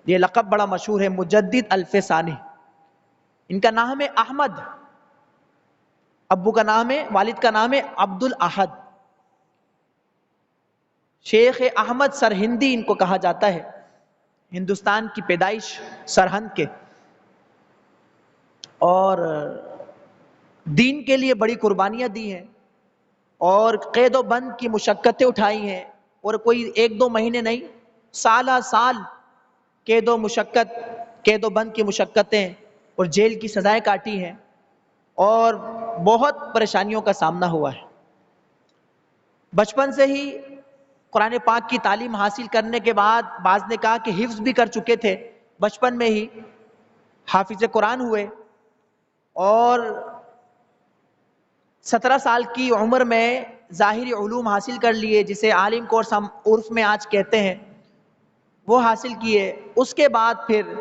یہ لقب بڑا مشہور ہے، مجدد الف ثانی۔ ان کا نام ہے احمد، ابو کا نام ہے، والد کا نام ہے عبد الاحد۔ شیخ احمد سرہندی ان کو کہا جاتا ہے، ہندوستان کی پیدائش سرہند کے، اور دین کے لیے بڑی قربانیاں دی ہیں اور قید و بند کی مشقتیں اٹھائی ہیں، اور کوئی ایک دو مہینے نہیں، سالہ سال قید و بند کی مشقتیں اور جیل کی سزائیں کاٹی ہیں، اور بہت پریشانیوں کا سامنا ہوا ہے۔ بچپن سے ہی قرآن پاک کی تعلیم حاصل کرنے کے بعد بعض نے کہا کہ حفظ بھی کر چکے تھے، بچپن میں ہی حافظ قرآن ہوئے، اور 17 سال کی عمر میں ظاہری علوم حاصل کر لیے، جسے عالم کورس ہم عرف میں آج کہتے ہیں، وہ حاصل کیے۔ اس کے بعد پھر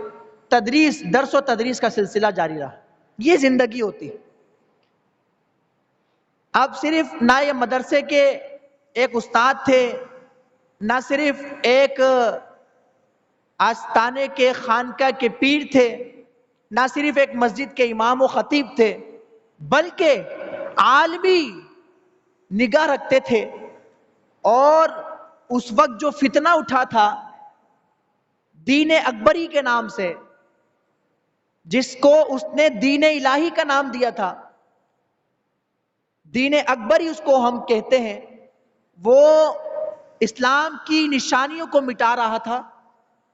درس و تدریس کا سلسلہ جاری رہا۔ یہ زندگی ہوتی۔ اب صرف نہ یہ مدرسے کے ایک استاد تھے، نہ صرف ایک آستانے کے خانقاہ کے پیر تھے، نہ صرف ایک مسجد کے امام و خطیب تھے، بلکہ عالمی نگاہ رکھتے تھے۔ اور اس وقت جو فتنہ اٹھا تھا دین اکبری کے نام سے، جس کو اس نے دین الہی کا نام دیا تھا، دین اکبری اس کو ہم کہتے ہیں، وہ اسلام کی نشانیوں کو مٹا رہا تھا۔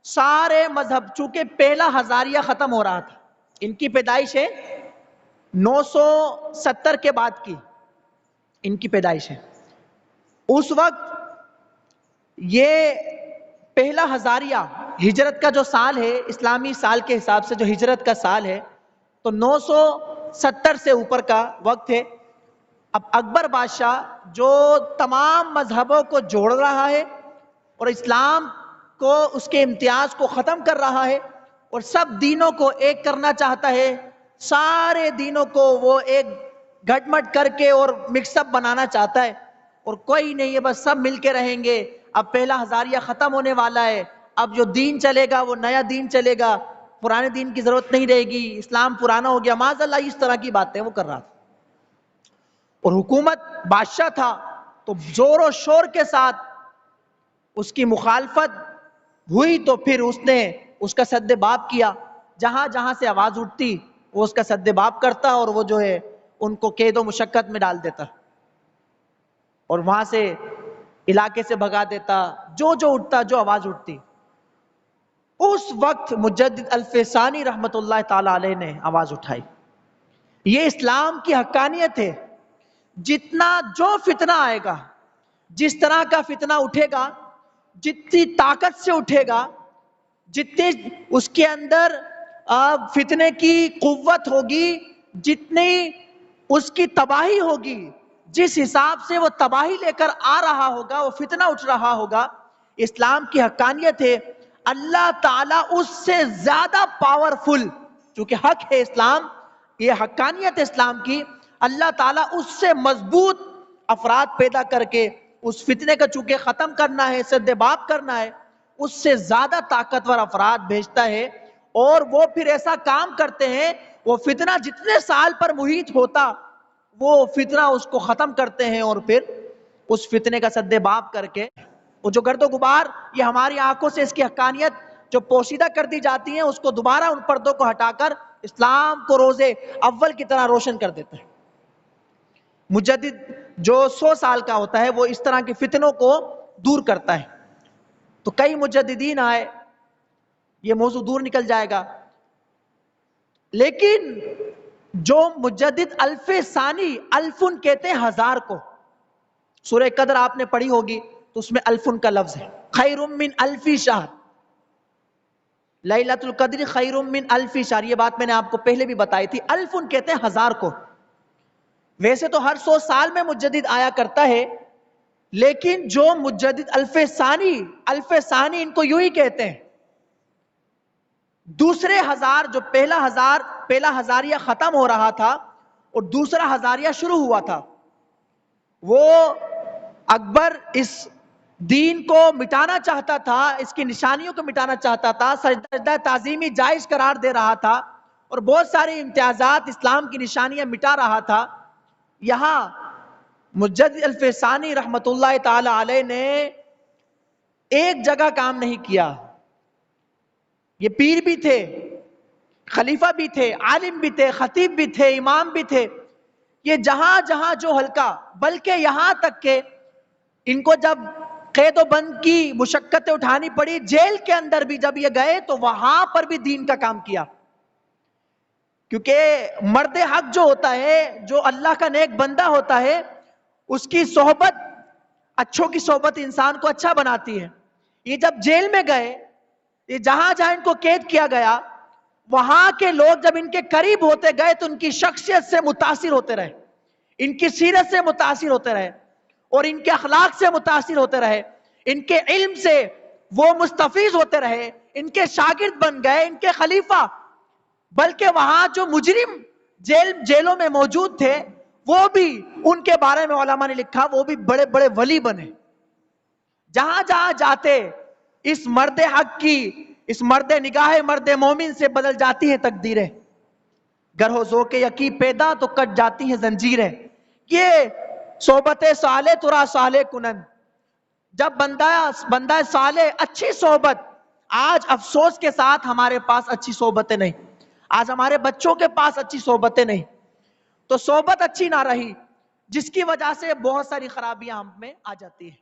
سارے مذہب، چونکہ پہلا ہزاریہ ختم ہو رہا تھا، ان کی پیدائش ہے 970 کے بعد کی، ان کی پیدائش ہے۔ اس وقت یہ پہلا ہزاریہ ہجرت کا جو سال ہے، اسلامی سال کے حساب سے جو ہجرت کا سال ہے، تو 970 سے اوپر کا وقت ہے۔ اب اکبر بادشاہ جو تمام مذہبوں کو جوڑ رہا ہے اور اسلام کو، اس کے امتیاز کو ختم کر رہا ہے، اور سب دینوں کو ایک کرنا چاہتا ہے، سارے دینوں کو وہ ایک گھٹ مٹ کر کے اور مکس اپ بنانا چاہتا ہے، اور کوئی نہیں ہے، بس سب مل کے رہیں گے۔ اب پہلا ہزاریہ ختم ہونے والا ہے، اب جو دین چلے گا وہ نیا دین چلے گا، پرانے دین کی ضرورت نہیں رہے گی، اسلام پرانا ہو گیا، معاذ اللہ اس طرح کی باتیں وہ کر رہا تھا۔ اور حکومت بادشاہ تھا تو زور و شور کے ساتھ اس کی مخالفت ہوئی، تو پھر اس نے اس کا سد باب کیا، جہاں جہاں سے آواز اٹھتی وہ اس کا سد باب کرتا، اور وہ جو ہے ان کو قید و مشقت میں ڈال دیتا، اور وہاں سے علاقے سے بھگا دیتا، جو اٹھتا، جو آواز اٹھتی۔ اس وقت مجدد الف ثانی رحمت اللہ تعالی علیہ نے آواز اٹھائی۔ یہ اسلام کی حقانیت ہے۔ جتنا جو فتنہ آئے گا، جس طرح کا فتنہ اٹھے گا، جتنی طاقت سے اٹھے گا، جتنی اس کے اندر فتنے کی قوت ہوگی، جتنی اس کی تباہی ہوگی، جس حساب سے وہ تباہی لے کر آ رہا ہوگا، وہ فتنہ اٹھ رہا ہوگا، اسلام کی حقانیت ہے۔ اللہ تعالیٰ اس سے زیادہ پاورفل، چونکہ حق ہے اسلام، یہ حقانیت اسلام کی، اللہ تعالیٰ اس سے مضبوط افراد پیدا کر کے اس فتنے کا چونکہ ختم کرنا ہے، سد باب کرنا ہے، اس سے زیادہ طاقتور افراد بھیجتا ہے، اور وہ پھر ایسا کام کرتے ہیں، وہ فتنہ جتنے سال پر محیط ہوتا، وہ فتنہ اس کو ختم کرتے ہیں، اور پھر اس فتنے کا سد باب کر کے وہ جو گرد و غبار یہ ہماری آنکھوں سے اس کی حقانیت جو پوشیدہ کر دی جاتی ہیں، اس کو دوبارہ ان پردوں کو ہٹا کر اسلام کو روز اول کی طرح روشن کر دیتا ہے۔ مجدد جو 100 سال کا ہوتا ہے وہ اس طرح کے فتنوں کو دور کرتا ہے۔ تو کئی مجددین آئے، یہ موضوع دور نکل جائے گا، لیکن جو مجدد الف ثانی، الفن کہتے ہیں ہزار کو، سورہ قدر آپ نے پڑھی ہوگی تو اس میں الفن کا لفظ ہے، خیر من الف شہر، لیلۃ القدر خیر من الف شہر، یہ بات میں نے آپ کو پہلے بھی بتائی تھی۔ الفن کہتے ہیں ہزار کو۔ ویسے تو ہر 100 سال میں مجدد آیا کرتا ہے، لیکن جو مجدد الف ثانی ان کو یوں ہی کہتے ہیں۔ دوسرے ہزار، جو پہلا ہزاریہ ختم ہو رہا تھا اور دوسرا ہزاریہ شروع ہوا تھا، وہ اکبر اس دین کو مٹانا چاہتا تھا، اس کی نشانیوں کو مٹانا چاہتا تھا، سجدہ تعظیمی جائز قرار دے رہا تھا اور بہت ساری امتیازات اسلام کی نشانیاں مٹا رہا تھا، یہاں مجدد الفسانی رحمت اللہ تعالی علیہ نے ایک جگہ کام نہیں کیا. یہ پیر بھی تھے، خلیفہ بھی تھے، عالم بھی تھے، خطیب بھی تھے، امام بھی تھے. یہ جہاں جہاں جو حلقہ، بلکہ یہاں تک کہ ان کو جب قید و بند کی مشقتیں اٹھانی پڑی، جیل کے اندر بھی جب یہ گئے تو وہاں پر بھی دین کا کام کیا. کیونکہ مرد حق جو ہوتا ہے، جو اللہ کا نیک بندہ ہوتا ہے، اس کی صحبت، اچھوں کی صحبت انسان کو اچھا بناتی ہے. یہ جب جیل میں گئے، یہ جہاں جہاں ان کو قید کیا گیا، وہاں کے لوگ جب ان کے قریب ہوتے گئے تو ان کی شخصیت سے متاثر ہوتے رہے، ان کی سیرت سے متاثر ہوتے رہے اور ان کے اخلاق سے متاثر ہوتے رہے، ان کے علم سے وہ مستفیض ہوتے رہے، ان کے شاگرد بن گئے، ان کے خلیفہ. بلکہ وہاں جو مجرم جیلوں میں موجود تھے، وہ بھی ان کے بارے میں علماء نے لکھا، وہ بھی بڑے بڑے ولی بنے. جہاں جہاں جاتے اس مرد حق کی، اس مرد نگاہ مرد مومن سے بدل جاتی ہیں تقدیریں. گر ہو ذوق یقین پیدا تو کٹ جاتی ہیں زنجیریں. یہ صحبت صالح ترا صالح کنن. جب بندہ صالح، اچھی صحبت. آج افسوس کے ساتھ ہمارے پاس اچھی صحبتیں نہیں، آج ہمارے بچوں کے پاس اچھی صحبتیں نہیں. تو صحبت اچھی نہ رہی، جس کی وجہ سے بہت ساری خرابیاں ہم میں آ جاتی ہیں.